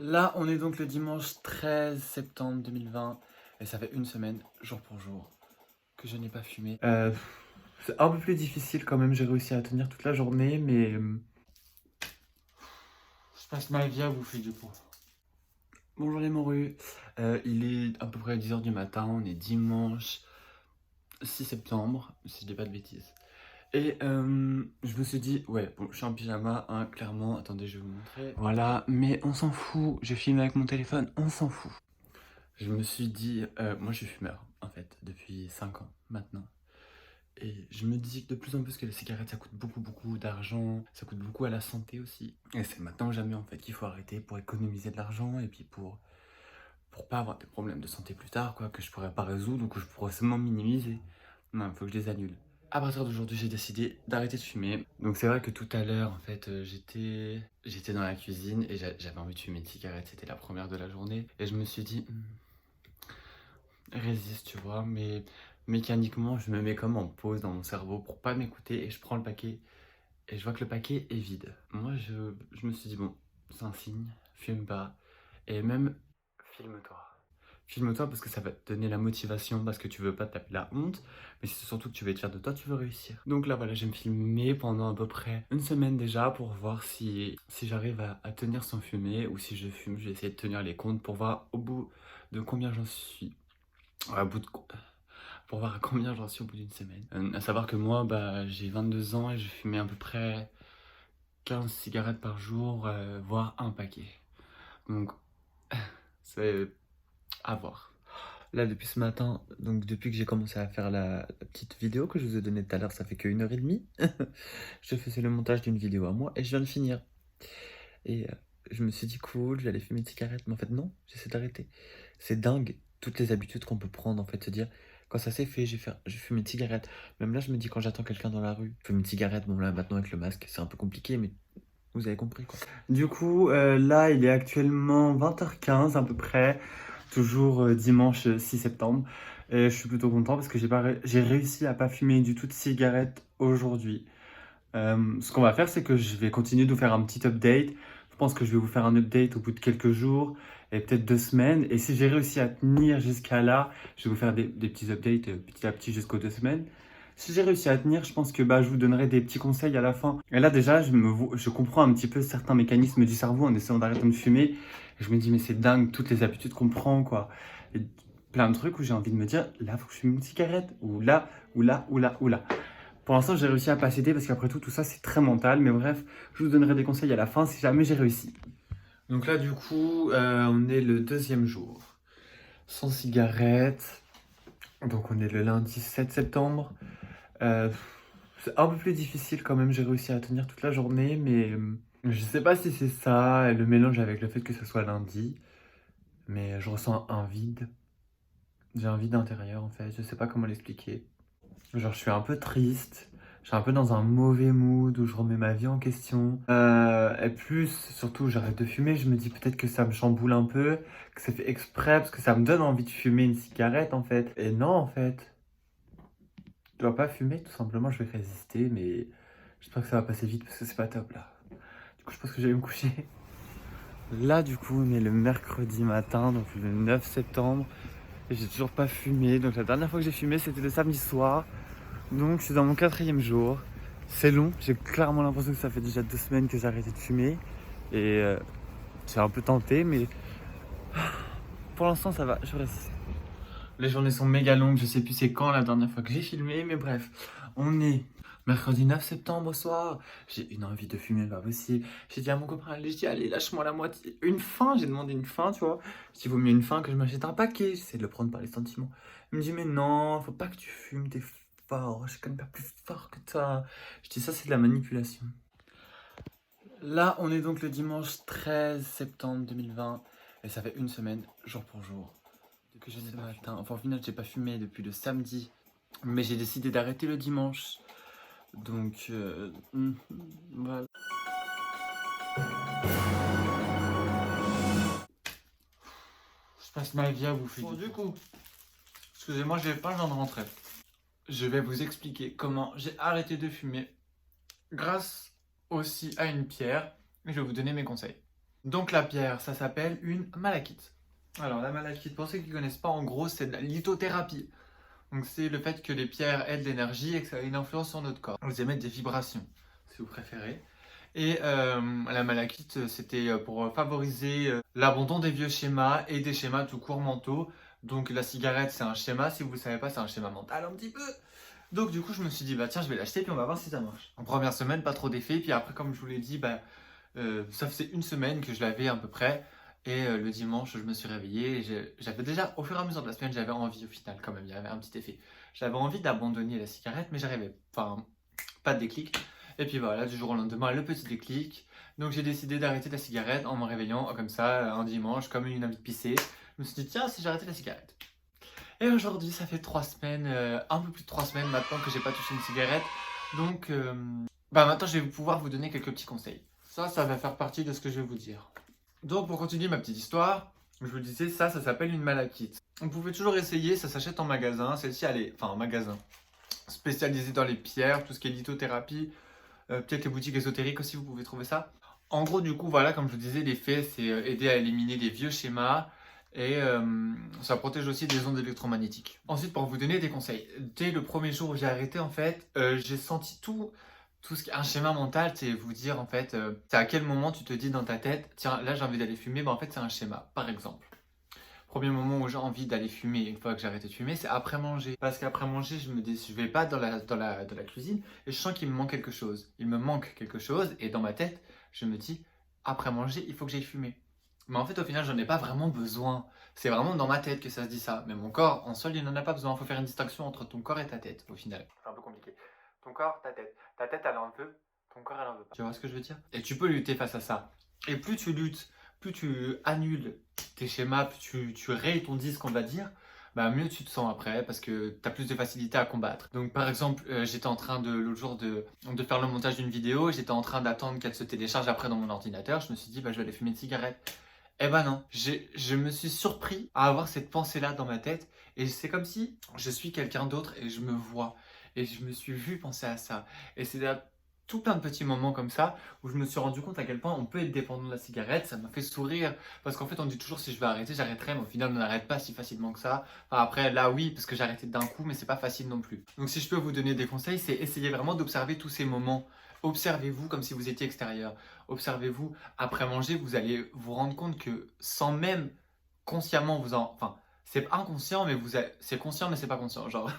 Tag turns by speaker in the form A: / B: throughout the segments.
A: Là, on est donc le dimanche 13 septembre 2020 et ça fait une semaine, jour pour jour, que je n'ai pas fumé. C'est un peu plus difficile quand même, j'ai réussi à tenir toute la journée, mais je passe ma vie à bouffer du coup. Bonjour les morues. Il est à peu près 10 h du matin, on est dimanche 6 septembre, si je dis pas de bêtises. Et je me suis dit, ouais, bon, je suis en pyjama, hein, clairement, attendez, je vais vous montrer. Voilà, mais on s'en fout, je filme avec mon téléphone, on s'en fout. Je me suis dit, moi je suis fumeur en fait, depuis 5 ans maintenant. Et je me dis de plus en plus que les cigarettes ça coûte beaucoup d'argent, ça coûte beaucoup à la santé aussi. Et c'est maintenant ou jamais en fait qu'il faut arrêter pour économiser de l'argent et puis pour pas avoir des problèmes de santé plus tard, quoi, que je pourrais pas résoudre ou que je pourrais seulement minimiser. Non, il faut que je les annule. À partir d'aujourd'hui, j'ai décidé d'arrêter de fumer. Donc c'est vrai que tout à l'heure, en fait, j'étais dans la cuisine et j'avais envie de fumer une cigarette. C'était la première de la journée. Et je me suis dit, résiste, tu vois, mais mécaniquement, je me mets comme en pause dans mon cerveau pour pas m'écouter et je prends le paquet et je vois que le paquet est vide. Moi, je me suis dit, bon, c'est un signe, fume pas et même filme-toi. Filme-toi parce que ça va te donner la motivation parce que tu veux pas te taper la honte, mais c'est surtout que tu veux être fier de toi, tu veux réussir. Donc là, voilà, je vais me filmer pendant à peu près une semaine déjà pour voir si j'arrive à tenir sans fumer ou si je fume, je vais essayer de tenir les comptes pour voir au bout de combien j'en suis. À bout de... Pour voir à combien j'en suis au bout d'une semaine. À savoir que moi, bah, j'ai 22 ans et je fumais à peu près 15 cigarettes par jour, voire un paquet. Donc, c'est à voir. Là, depuis ce matin, donc depuis que j'ai commencé à faire la petite vidéo que je vous ai donnée tout à l'heure, ça fait que 1 h 30. Je faisais le montage d'une vidéo à moi et je viens de finir. Et je me suis dit, cool, j'allais fumer une cigarette. Mais en fait, non, j'essaie d'arrêter. C'est dingue, toutes les habitudes qu'on peut prendre, en fait, se dire, quand ça s'est fait, je fume une cigarette. Même là, je me dis, quand j'attends quelqu'un dans la rue, je fume une cigarette. Bon, là, maintenant, avec le masque, c'est un peu compliqué, mais vous avez compris, quoi. Du coup, là, il est actuellement 20 h 15 à peu près, toujours dimanche 6 septembre. Et je suis plutôt content parce que j'ai réussi à pas fumer du tout de cigarette aujourd'hui. Ce qu'on va faire, c'est que je vais continuer de vous faire un petit update. Je pense que je vais vous faire un update au bout de quelques jours et peut-être 2 semaines. Et si j'ai réussi à tenir jusqu'à là, je vais vous faire des petits updates petit à petit jusqu'aux 2 semaines. Si j'ai réussi à tenir, je pense que bah, je vous donnerai des petits conseils à la fin. Et là déjà, je comprends un petit peu certains mécanismes du cerveau en essayant d'arrêter de fumer. Et je me dis, mais c'est dingue, toutes les habitudes qu'on prend, quoi. Et plein de trucs où j'ai envie de me dire, là, faut que je fume une cigarette. Ou là, ou là, ou là, ou là. Pour l'instant, j'ai réussi à pas céder parce qu'après tout ça, c'est très mental. Mais bref, je vous donnerai des conseils à la fin si jamais j'ai réussi. Donc là, du coup, on est le 2e jour. Sans cigarette. Donc on est le lundi 7 septembre. Euh, c'est un peu plus difficile quand même. J'ai réussi à tenir toute la journée. Mais je sais pas si c'est ça, et le mélange avec le fait que ce soit lundi. Mais je ressens un vide. J'ai un vide intérieur en fait. Je sais pas comment l'expliquer. Genre, je suis un peu triste. Je suis un peu dans un mauvais mood où je remets ma vie en question. Et plus, surtout, j'arrête de fumer. Je me dis peut-être que ça me chamboule un peu, que c'est fait exprès, parce que ça me donne envie de fumer une cigarette en fait. Et non, en fait, je dois pas fumer, tout simplement. Je vais résister, mais j'espère que ça va passer vite parce que c'est pas top là. Du coup, je pense que j'allais me coucher. Là, du coup, on est le mercredi matin, donc le 9 septembre. Et j'ai toujours pas fumé. Donc, la dernière fois que j'ai fumé, c'était le samedi soir. Donc je suis dans mon 4e jour. C'est long, j'ai clairement l'impression que ça fait déjà 2 semaines que j'ai arrêté de fumer. Et j'ai un peu tenté, mais pour l'instant ça va, je résiste. Les journées sont méga longues, je sais plus c'est quand la dernière fois que j'ai filmé, mais bref, on est mercredi 9 septembre au soir. J'ai une envie de fumer, pas possible. J'ai dit à mon copain, j'ai dit allez, lâche-moi la moitié. Une fin, j'ai demandé une fin, tu vois. J'ai dit vaut mieux une fin que je m'achète un paquet. J'essaie de le prendre par les sentiments. Il me dit mais non, faut pas que tu fumes, t'es fort, je suis quand même pas plus fort que toi. Je dis ça c'est de la manipulation. Là, on est donc le dimanche 13 septembre 2020 et ça fait une semaine, jour pour jour, que je n'ai pas matin. Enfin, au final, j'ai pas fumé depuis le samedi, mais j'ai décidé d'arrêter le dimanche. Donc, voilà. Je passe ma vie à bouffer. Bon, du coup, excusez-moi, j'ai pas le temps de rentrer. Je vais vous expliquer comment j'ai arrêté de fumer grâce aussi à une pierre et je vais vous donner mes conseils. Donc la pierre, ça s'appelle une malachite. Alors la malachite, pour ceux qui ne connaissent pas, en gros, c'est de la lithothérapie. Donc c'est le fait que les pierres aident l'énergie et que ça a une influence sur notre corps. Vous émettent des vibrations, si vous préférez. Et la malachite, c'était pour favoriser l'abandon des vieux schémas et des schémas tout court mentaux. Donc la cigarette, c'est un schéma, si vous ne le savez pas, c'est un schéma mental un petit peu. Donc du coup, je me suis dit, bah tiens, je vais l'acheter, puis on va voir si ça marche. En première semaine, pas trop d'effet, puis après, comme je vous l'ai dit, bah, ça faisait une semaine que je l'avais à peu près. Et le dimanche, je me suis réveillé. Et j'avais déjà, au fur et à mesure de la semaine, j'avais envie au final quand même. Il y avait un petit effet. J'avais envie d'abandonner la cigarette, mais j'arrivais. Enfin, pas de déclic. Et puis voilà, du jour au lendemain, le petit déclic. Donc j'ai décidé d'arrêter la cigarette en me réveillant comme ça, un dimanche, comme une envie de pisser. Je me suis dit, tiens, si j'arrêtais la cigarette. Et aujourd'hui, ça fait 3 semaines, un peu plus de 3 semaines maintenant que j'ai pas touché une cigarette. Donc, bah maintenant, je vais pouvoir vous donner quelques petits conseils. Ça va faire partie de ce que je vais vous dire. Donc, pour continuer ma petite histoire, je vous disais, ça s'appelle une malachite. Vous pouvez toujours essayer, ça s'achète en magasin. Celle-ci, elle est, enfin, en magasin spécialisé dans les pierres, tout ce qui est lithothérapie, peut-être les boutiques ésotériques aussi, vous pouvez trouver ça. En gros, du coup, voilà, comme je vous disais, l'effet, c'est aider à éliminer les vieux schémas et ça protège aussi des ondes électromagnétiques. Ensuite, pour vous donner des conseils, dès le premier jour où j'ai arrêté, en fait, j'ai senti tout ce qui est un schéma mental, c'est vous dire, en fait, c'est à quel moment tu te dis dans ta tête, tiens, là j'ai envie d'aller fumer, bah en fait, c'est un schéma, par exemple. Premier moment où j'ai envie d'aller fumer, une fois que j'ai arrêté de fumer, c'est après manger. Parce qu'après manger, je me dis, je vais pas dans la cuisine et je sens qu'il me manque quelque chose. Il me manque quelque chose et dans ma tête, je me dis, après manger, il faut que j'aille fumer. Mais en fait, au final, j'en ai pas vraiment besoin. C'est vraiment dans ma tête que ça se dit ça. Mais mon corps, en soi, il n'en a pas besoin. Il faut faire une distinction entre ton corps et ta tête, au final. C'est un peu compliqué. Ton corps, ta tête. Ta tête, elle en veut. Ton corps, elle en veut pas. Tu vois ce que je veux dire? Et tu peux lutter face à ça. Et plus tu luttes, plus tu annules tes schémas, plus tu rayes ton disque, on va dire, bah mieux tu te sens après parce que tu as plus de facilité à combattre. Donc par exemple, j'étais en train l'autre jour de faire le montage d'une vidéo, j'étais en train d'attendre qu'elle se télécharge après dans mon ordinateur, je me suis dit bah je vais aller fumer une cigarette. Eh ben non, je me suis surpris à avoir cette pensée-là dans ma tête et c'est comme si je suis quelqu'un d'autre et je me vois et je me suis vu penser à ça. Et c'est tout plein de petits moments comme ça où je me suis rendu compte à quel point on peut être dépendant de la cigarette. Ça m'a fait sourire parce qu'en fait on dit toujours si je vais arrêter j'arrêterai, mais au final on n'arrête pas si facilement que ça. Enfin, après là oui parce que j'ai arrêté d'un coup mais c'est pas facile non plus. Donc si je peux vous donner des conseils, c'est essayer vraiment d'observer tous ces moments. Observez-vous comme si vous étiez extérieur. Observez-vous après manger, vous allez vous rendre compte que sans même consciemment enfin c'est inconscient mais c'est conscient mais c'est pas conscient. Genre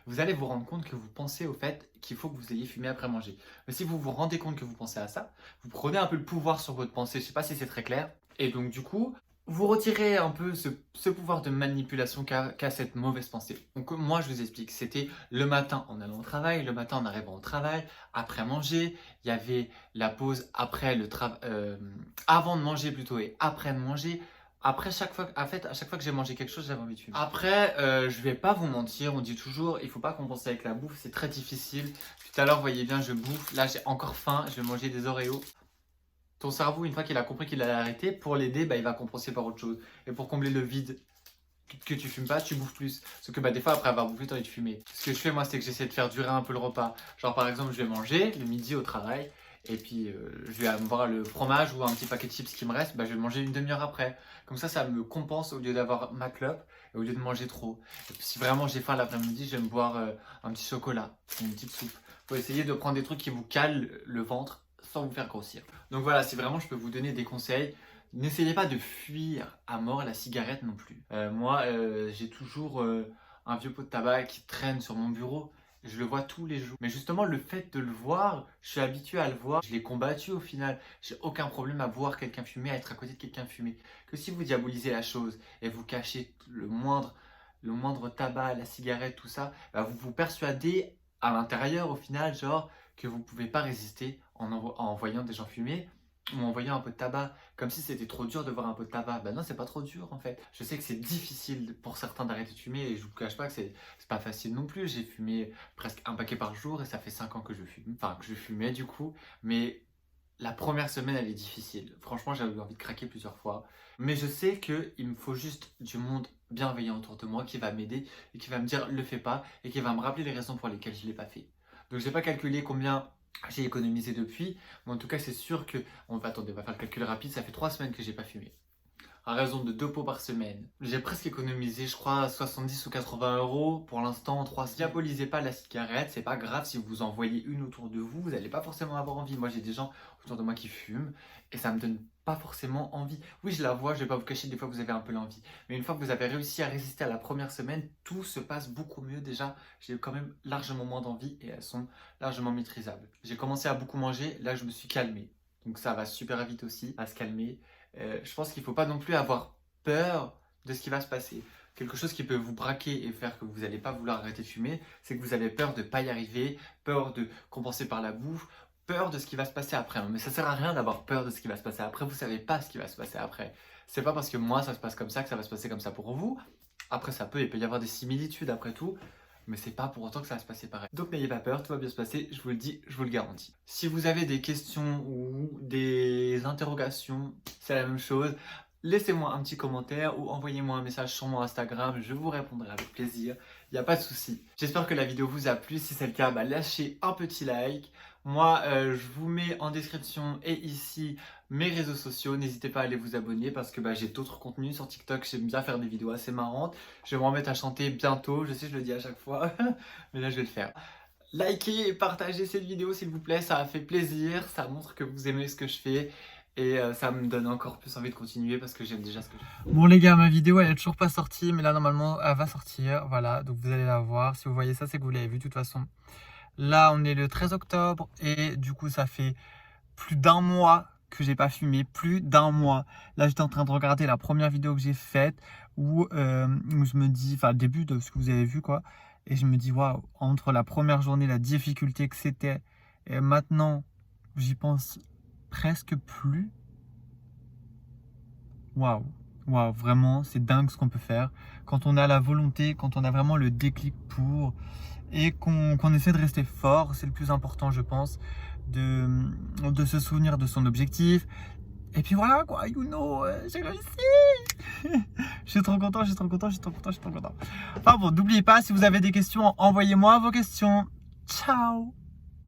A: vous allez vous rendre compte que vous pensez au fait qu'il faut que vous ayez fumé après manger. Mais si vous vous rendez compte que vous pensez à ça, vous prenez un peu le pouvoir sur votre pensée. Je sais pas si c'est très clair. Et donc du coup, vous retirez un peu ce pouvoir de manipulation qu'a cette mauvaise pensée. Donc moi je vous explique, c'était le matin en allant au travail, le matin en arrivant au travail, après manger, il y avait la pause après le travail, avant de manger plutôt et après de manger. Après chaque fois, en fait, à chaque fois que j'ai mangé quelque chose, j'avais envie de fumer. Après, je vais pas vous mentir, on dit toujours, il faut pas compenser avec la bouffe, c'est très difficile. Tout à l'heure, vous voyez bien, je bouffe. Là, j'ai encore faim, je vais manger des Oreos. Ton cerveau, une fois qu'il a compris qu'il allait arrêter, pour l'aider, bah, il va compenser par autre chose. Et pour combler le vide que tu fumes pas, tu bouffes plus. Parce que bah, des fois, après avoir bouffé, tu as envie de fumer. Ce que je fais, moi, c'est que j'essaie de faire durer un peu le repas. Genre, par exemple, je vais manger le midi au travail. Et puis, je vais avoir le fromage ou un petit paquet de chips qui me reste. Bah, je vais le manger une demi-heure après. Comme ça me compense au lieu d'avoir ma clope et au lieu de manger trop. Et puis, si vraiment j'ai faim l'après-midi, je vais me boire un petit chocolat, une petite soupe. Faut essayer de prendre des trucs qui vous calent le ventre sans vous faire grossir. Donc voilà, si vraiment je peux vous donner des conseils, n'essayez pas de fuir à mort la cigarette non plus. Moi, j'ai toujours un vieux pot de tabac qui traîne sur mon bureau. Je le vois tous les jours. Mais justement, le fait de le voir, je suis habitué à le voir. Je l'ai combattu au final. J'ai aucun problème à voir quelqu'un fumer, à être à côté de quelqu'un fumer. Que si vous diabolisez la chose et vous cachez le moindre tabac, la cigarette, tout ça, bah vous vous persuadez à l'intérieur au final, genre, que vous ne pouvez pas résister en voyant des gens fumer ou en voyant un peu de tabac, comme si c'était trop dur de voir un peu de tabac. Ben non, c'est pas trop dur en fait. Je sais que c'est difficile pour certains d'arrêter de fumer et je vous cache pas que c'est pas facile non plus. J'ai fumé presque un paquet par jour et ça fait 5 ans que je fume. Enfin, que je fumais du coup. Mais la première semaine, elle est difficile. Franchement, j'avais envie de craquer plusieurs fois. Mais je sais qu'il me faut juste du monde bienveillant autour de moi qui va m'aider et qui va me dire le fais pas et qui va me rappeler les raisons pour lesquelles je l'ai pas fait. Donc, j'ai pas calculé combien j'ai économisé depuis. Mais en tout cas, c'est sûr que... Attendez, on va faire le calcul rapide. Ça fait 3 semaines que j'ai pas fumé. À raison de 2 pots par semaine. J'ai presque économisé, je crois, 70 ou 80 euros pour l'instant en 3 semaines. Diabolisez pas la cigarette, c'est pas grave si vous en voyez une autour de vous, vous n'allez pas forcément avoir envie. Moi, j'ai des gens autour de moi qui fument et ça me donne pas forcément envie. Oui, je la vois, je vais pas vous cacher, des fois vous avez un peu l'envie. Mais une fois que vous avez réussi à résister à la première semaine, tout se passe beaucoup mieux. Déjà, j'ai quand même largement moins d'envie et elles sont largement maîtrisables. J'ai commencé à beaucoup manger, là je me suis calmé. Donc ça va super vite aussi à se calmer. Je pense qu'il ne faut pas non plus avoir peur de ce qui va se passer. Quelque chose qui peut vous braquer et faire que vous n'allez pas vouloir arrêter de fumer, c'est que vous avez peur de ne pas y arriver, peur de compenser par la bouffe, peur de ce qui va se passer après. Mais ça ne sert à rien d'avoir peur de ce qui va se passer après, vous ne savez pas ce qui va se passer après. C'est pas parce que moi ça se passe comme ça que ça va se passer comme ça pour vous. Après il peut y avoir des similitudes après tout, mais c'est pas pour autant que ça va se passer pareil. Donc n'ayez pas peur, tout va bien se passer, je vous le dis, je vous le garantis. Si vous avez des questions ou des interrogations, c'est la même chose. Laissez-moi un petit commentaire ou envoyez-moi un message sur mon Instagram, je vous répondrai avec plaisir, il n'y a pas de souci. J'espère que la vidéo vous a plu, si c'est le cas, lâchez un petit like. Moi, je vous mets en description et ici mes réseaux sociaux, n'hésitez pas à aller vous abonner parce que j'ai d'autres contenus sur TikTok, j'aime bien faire des vidéos assez marrantes. Je vais me remettre à chanter bientôt, je sais, je le dis à chaque fois, mais là je vais le faire. Likez et partagez cette vidéo s'il vous plaît, ça a fait plaisir, ça montre que vous aimez ce que je fais. Et ça me donne encore plus envie de continuer parce que j'aime déjà ce que je fais. Bon les gars, ma vidéo elle est toujours pas sortie, mais là normalement elle va sortir, voilà, donc vous allez la voir. Si vous voyez ça, c'est que vous l'avez vu de toute façon. Là on est le 13 octobre et du coup ça fait plus d'1 mois que j'ai pas fumé, plus d'1 mois. Là j'étais en train de regarder la première vidéo que j'ai faite où je me dis, enfin le début de ce que vous avez vu quoi, et je me dis waouh, entre la première journée, la difficulté que c'était et maintenant j'y pense presque plus. Waouh, waouh, vraiment, c'est dingue ce qu'on peut faire quand on a la volonté, quand on a vraiment le déclic pour et qu'on essaie de rester fort. C'est le plus important, je pense, de se souvenir de son objectif. Et puis voilà quoi, j'ai réussi. Je suis trop content, je suis trop content, je suis trop content, je suis trop content. Enfin bon, n'oubliez pas, si vous avez des questions, envoyez-moi vos questions. Ciao.